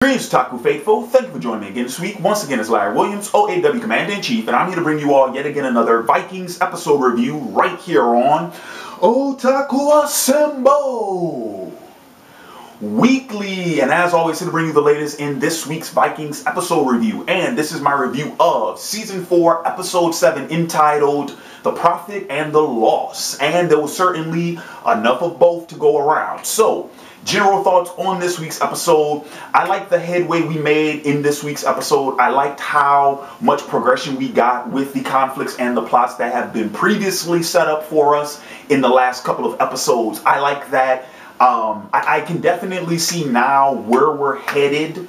Greetings, Taku Faithful. Thank you for joining me again this week. Once again, it's Larry Williams, OAW Commander-in-Chief, and I'm here to bring you all yet again another Vikings episode review right here on Otaku Assemble Weekly. And as always, here to bring you the latest in this week's Vikings episode review. And this is my review of Season 4, Episode 7, entitled The Profit and the Loss. And there was certainly enough of both to go around. So, general thoughts on this week's episode. I liked the headway we made in this week's episode. I liked how much progression we got with the conflicts and the plots that have been previously set up for us in the last couple of episodes. I like that. I can definitely see now where we're headed,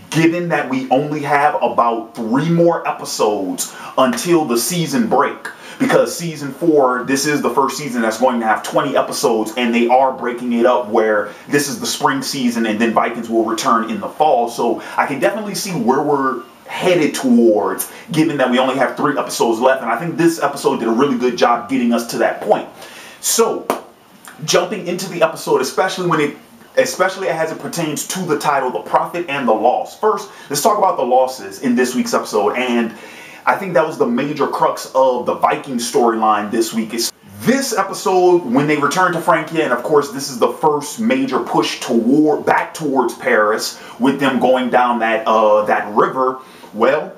given that we only have about 3 more episodes until the season break. Because Season 4, this is the first season that's going to have 20 episodes, and they are breaking it up where this is the spring season and then Vikings will return in the fall. So I can definitely see where we're headed towards, given that we only have 3 episodes left. And I think this episode did a really good job getting us to that point. So, jumping into the episode, especially as it pertains to the title, The Profit and the Loss. First, let's talk about the losses in this week's episode. And I think that was the major crux of the Vikings storyline this week. Is this episode, when they return to Francia, and of course this is the first major push back towards Paris, with them going down that river. Well,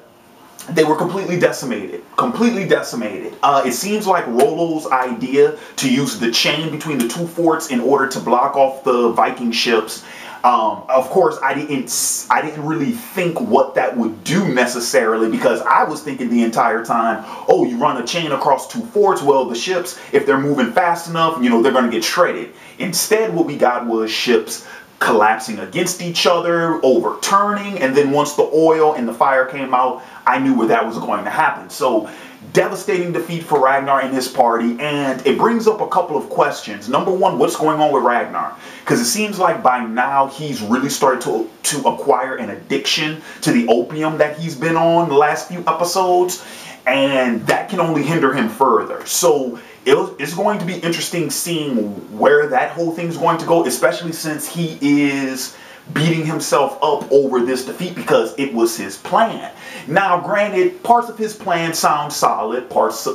they were completely decimated. Completely decimated. It seems like Rollo's idea to use the chain between the 2 forts in order to block off the Viking ships. Of course, I didn't really think what that would do necessarily, because I was thinking the entire time, oh, you run a chain across 2 forts, well, the ships, if they're moving fast enough, you know, they're going to get shredded. Instead, what we got was ships collapsing against each other, overturning, and then once the oil and the fire came out, I knew where that was going to happen. So, devastating defeat for Ragnar and his party, and it brings up a couple of questions. Number one, what's going on with Ragnar? Because it seems like by now he's really started to acquire an addiction to the opium that he's been on the last few episodes, and that can only hinder him further. So it's going to be interesting seeing where that whole thing's going to go, especially since he is beating himself up over this defeat because it was his plan. Now, granted, parts of his plan sound solid, parts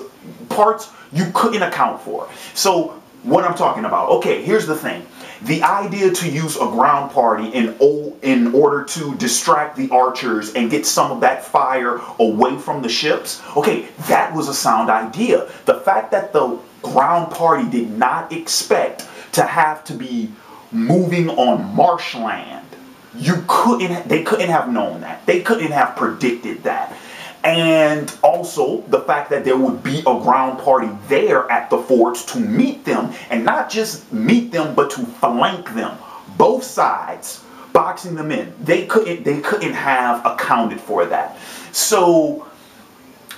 you couldn't account for. So, what I'm talking about, okay, here's the thing. The idea to use a ground party in order to distract the archers and get some of that fire away from the ships, okay, that was a sound idea. The fact that the ground party did not expect to have to be moving on marshland, they couldn't have known that. They couldn't have predicted that. And also the fact that there would be a ground party there at the forts to meet them, and not just meet them, but to flank them, both sides, boxing them in. They couldn't have accounted for that. So,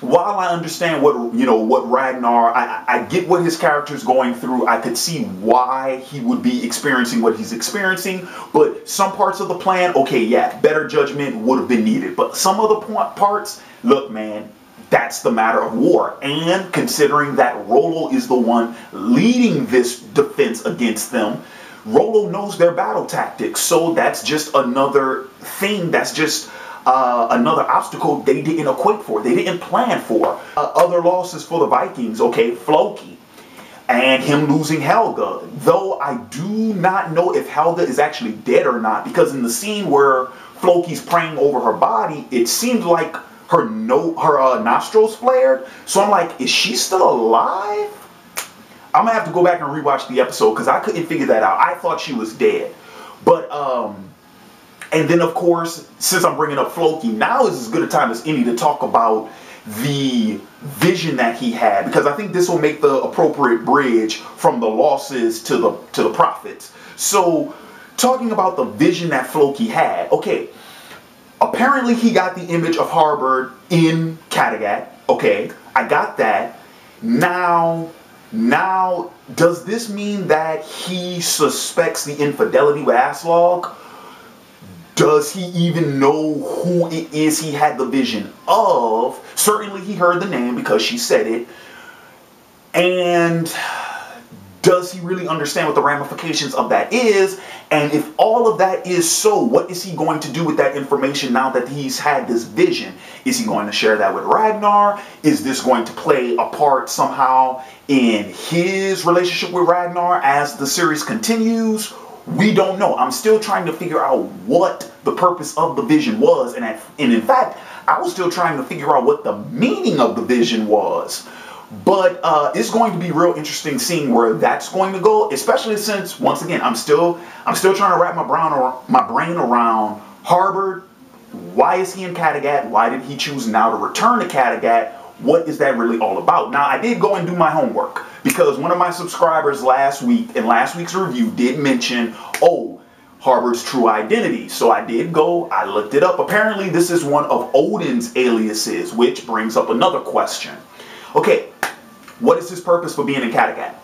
while I understand what Ragnar, I get what his character's going through. I could see why he would be experiencing what he's experiencing. But some parts of the plan, okay, yeah, better judgment would have been needed. But some of the parts, look, man, that's the matter of war. And considering that Rollo is the one leading this defense against them, Rollo knows their battle tactics. So that's just another thing. That's just another obstacle they didn't equate for, they didn't plan for. Other losses for the Vikings, okay, Floki and him losing Helga. Though I do not know if Helga is actually dead or not, because in the scene where Floki's praying over her body, it seems like her nostrils flared. So I'm like, is she still alive? I'm gonna have to go back and rewatch the episode because I couldn't figure that out. I thought she was dead, but and then, of course, since I'm bringing up Floki, now is as good a time as any to talk about the vision that he had, because I think this will make the appropriate bridge from the losses to the profits. So, talking about the vision that Floki had, okay, apparently he got the image of Harbard in Kattegat. Okay, I got that. Now, does this mean that he suspects the infidelity with Aslog? Does he even know who it is he had the vision of? Certainly he heard the name because she said it. And Does he really understand what the ramifications of that is? And if all of that is so, what is he going to do with that information now that he's had this vision? Is he going to share that with Ragnar? Is this going to play a part somehow in his relationship with Ragnar as the series continues? We don't know. I'm still trying to figure out what the purpose of the vision was. And in fact, I was still trying to figure out what the meaning of the vision was. But it's going to be real interesting seeing where that's going to go, especially since, once again, I'm still trying to wrap my brain around Harbard. Why is he in Kattegat? Why did he choose now to return to Kattegat? What is that really all about? Now, I did go and do my homework because one of my subscribers last week in last week's review did mention, oh, Harbard's true identity. So I did go, I looked it up. Apparently, this is one of Odin's aliases, which brings up another question. Okay, what is his purpose for being in Kattegat?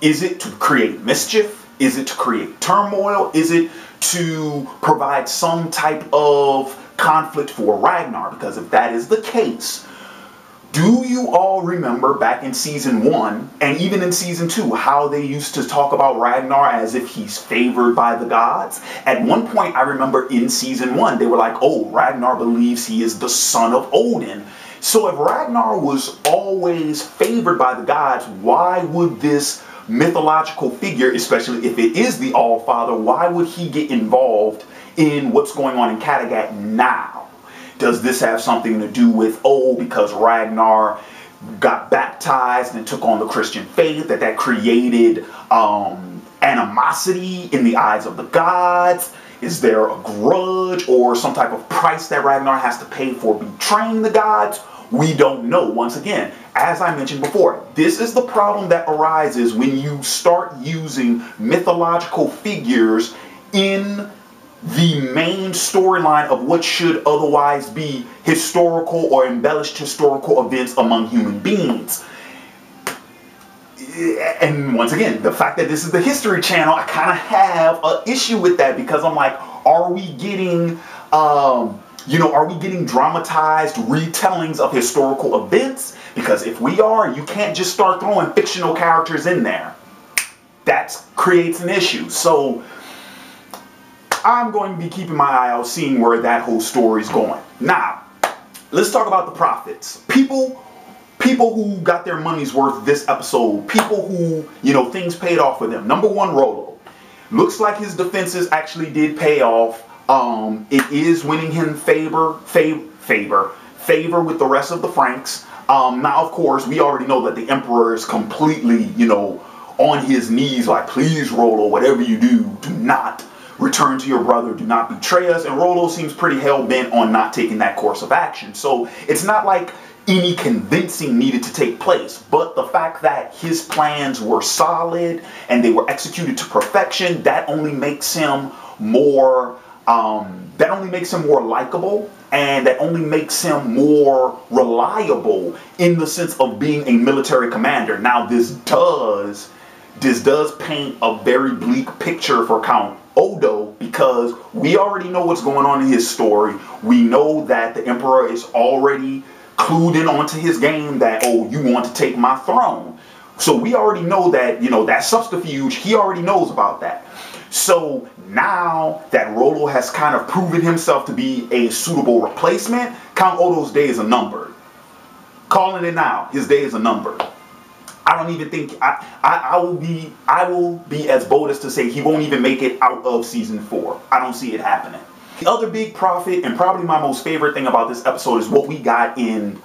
Is it to create mischief? Is it to create turmoil? Is it to provide some type of conflict for Ragnar? Because if that is the case, do you all remember back in season 1 and even in season 2 how they used to talk about Ragnar as if he's favored by the gods? At one point, I remember in season 1, they were like, oh, Ragnar believes he is the son of Odin. So if Ragnar was always favored by the gods, why would this mythological figure, especially if it is the All-Father, why would he get involved in what's going on in Kattegat now? Does this have something to do with, oh, because Ragnar got baptized and took on the Christian faith, that created animosity in the eyes of the gods? Is there a grudge or some type of price that Ragnar has to pay for betraying the gods? We don't know. Once again, as I mentioned before, this is the problem that arises when you start using mythological figures in the main storyline of what should otherwise be historical or embellished historical events among human beings. And once again, the fact that this is the History Channel, I kind of have an issue with that because I'm like, are we getting, are we getting dramatized retellings of historical events? Because if we are, you can't just start throwing fictional characters in there. That creates an issue. So I'm going to be keeping my eye out, seeing where that whole story is going. Now, let's talk about the prophets. People who got their money's worth this episode. People who, things paid off for them. Number one, Rollo. Looks like his defenses actually did pay off. It is winning him favor with the rest of the Franks. Now, of course, we already know that the Emperor is completely, on his knees, like, please, Rollo, whatever you do not return to your brother, do not betray us. And Rollo seems pretty hell-bent on not taking that course of action. So it's not like any convincing needed to take place, but the fact that his plans were solid and they were executed to perfection, that only makes him more likable, and that only makes him more reliable in the sense of being a military commander. Now, this does paint a very bleak picture for Count Odo, because we already know what's going on in his story. We know that the Emperor is already clued in onto his game that, oh, you want to take my throne. So we already know that, that subterfuge, he already knows about that. So now that Rollo has kind of proven himself to be a suitable replacement, Count Odo's days are numbered. Calling it now, his days are numbered. I don't even think, I will be as bold as to say he won't even make it out of season 4. I don't see it happening. The other big prophet, and probably my most favorite thing about this episode, is what we got in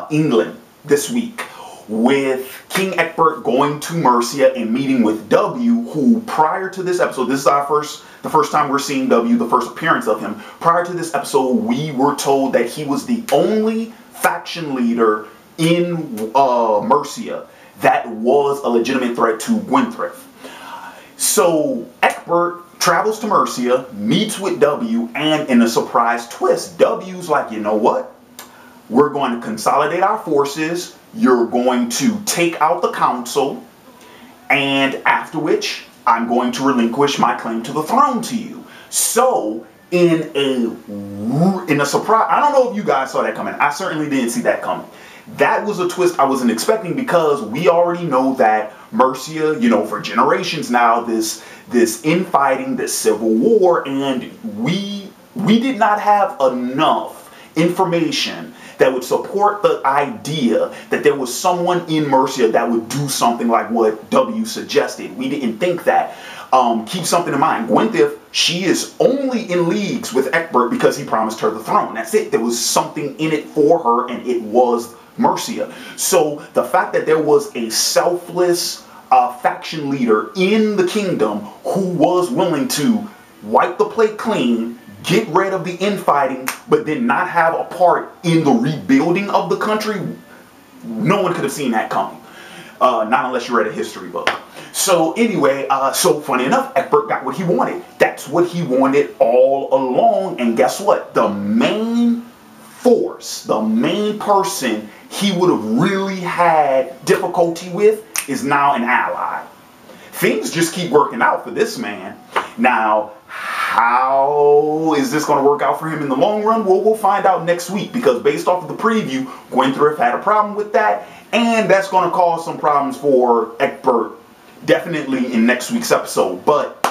England this week, with King Ecbert going to Mercia and meeting with W, who prior to this episode, this is the first time we're seeing W, the first appearance of him. Prior to this episode, we were told that he was the only faction leader in Mercia that was a legitimate threat to Gwynthryth. So Ecbert travels to Mercia, meets with W, and in a surprise twist, W's like, you know what? We're going to consolidate our forces. You're going to take out the council, and after which, I'm going to relinquish my claim to the throne to you. So, in a surprise, I don't know if you guys saw that coming. I certainly didn't see that coming. That was a twist I wasn't expecting, because we already know that Mercia, you know, for generations now, this infighting, this civil war, and we did not have enough information that would support the idea that there was someone in Mercia that would do something like what W suggested. We didn't think that. Keep something in mind. Gwyneth, she is only in leagues with Ecbert because he promised her the throne. That's it. There was something in it for her, and it was Mercia. So the fact that there was a selfless faction leader in the kingdom who was willing to wipe the plate clean, get rid of the infighting, but then not have a part in the rebuilding of the country, no one could have seen that coming. Not unless you read a history book. So anyway, so funny enough, Ecbert got what he wanted. That's what he wanted all along. And guess what? The main force, the main person he would have really had difficulty with is now an ally. Things just keep working out for this man. Now, how is this going to work out for him in the long run? Well, we'll find out next week, because based off of the preview, Gwyneth had a problem with that, and that's going to cause some problems for Ecbert, definitely in next week's episode, but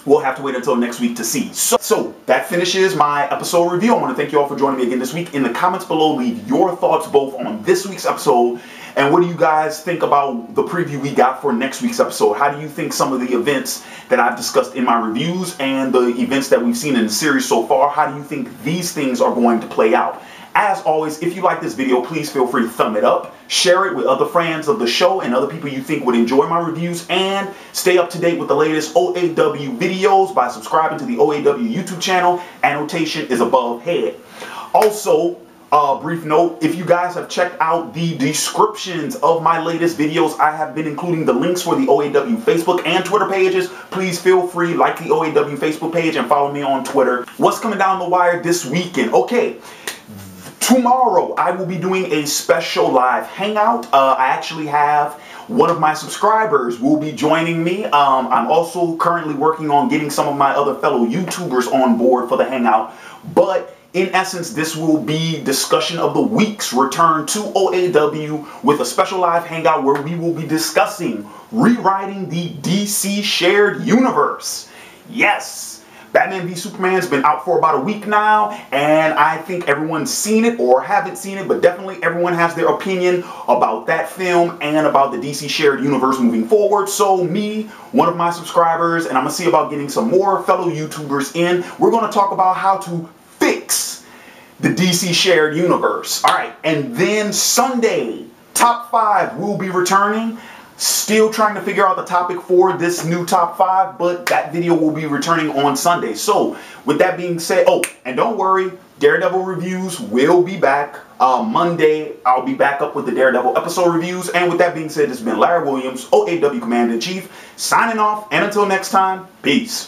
we'll have to wait until next week to see. So that finishes my episode review. I want to thank you all for joining me again this week. In the comments below, leave your thoughts both on this week's episode and what do you guys think about the preview we got for next week's episode. How do you think some of the events that I've discussed in my reviews and the events that we've seen in the series so far, how do you think these things are going to play out? As always, if you like this video, please feel free to thumb it up, share it with other fans of the show and other people you think would enjoy my reviews, and stay up to date with the latest OAW videos by subscribing to the OAW YouTube channel. Annotation is above head. Also, brief note, if you guys have checked out the descriptions of my latest videos, I have been including the links for the OAW Facebook and Twitter pages. Please feel free, like the OAW Facebook page and follow me on Twitter. What's coming down the wire this weekend? Okay. Tomorrow, I will be doing a special live hangout. I actually have one of my subscribers will be joining me. I'm also currently working on getting some of my other fellow YouTubers on board for the hangout. But in essence, this will be discussion of the week's return to OAW with a special live hangout where we will be discussing rewriting the DC shared universe. Yes! Batman v Superman's been out for about a week now, and I think everyone's seen it or haven't seen it, but definitely everyone has their opinion about that film and about the DC shared universe moving forward. So me, one of my subscribers, and I'm going to see about getting some more fellow YouTubers in, we're going to talk about how to fix the DC shared universe. All right, and then Sunday, Top 5 will be returning. Still trying to figure out the topic for this new top 5, but that video will be returning on Sunday. So with that being said, oh, and don't worry, Daredevil reviews will be back. Monday, I'll be back up with the Daredevil episode reviews. And with that being said, it's been Larry Williams, OAW Commander-in-Chief, signing off. And until next time, peace.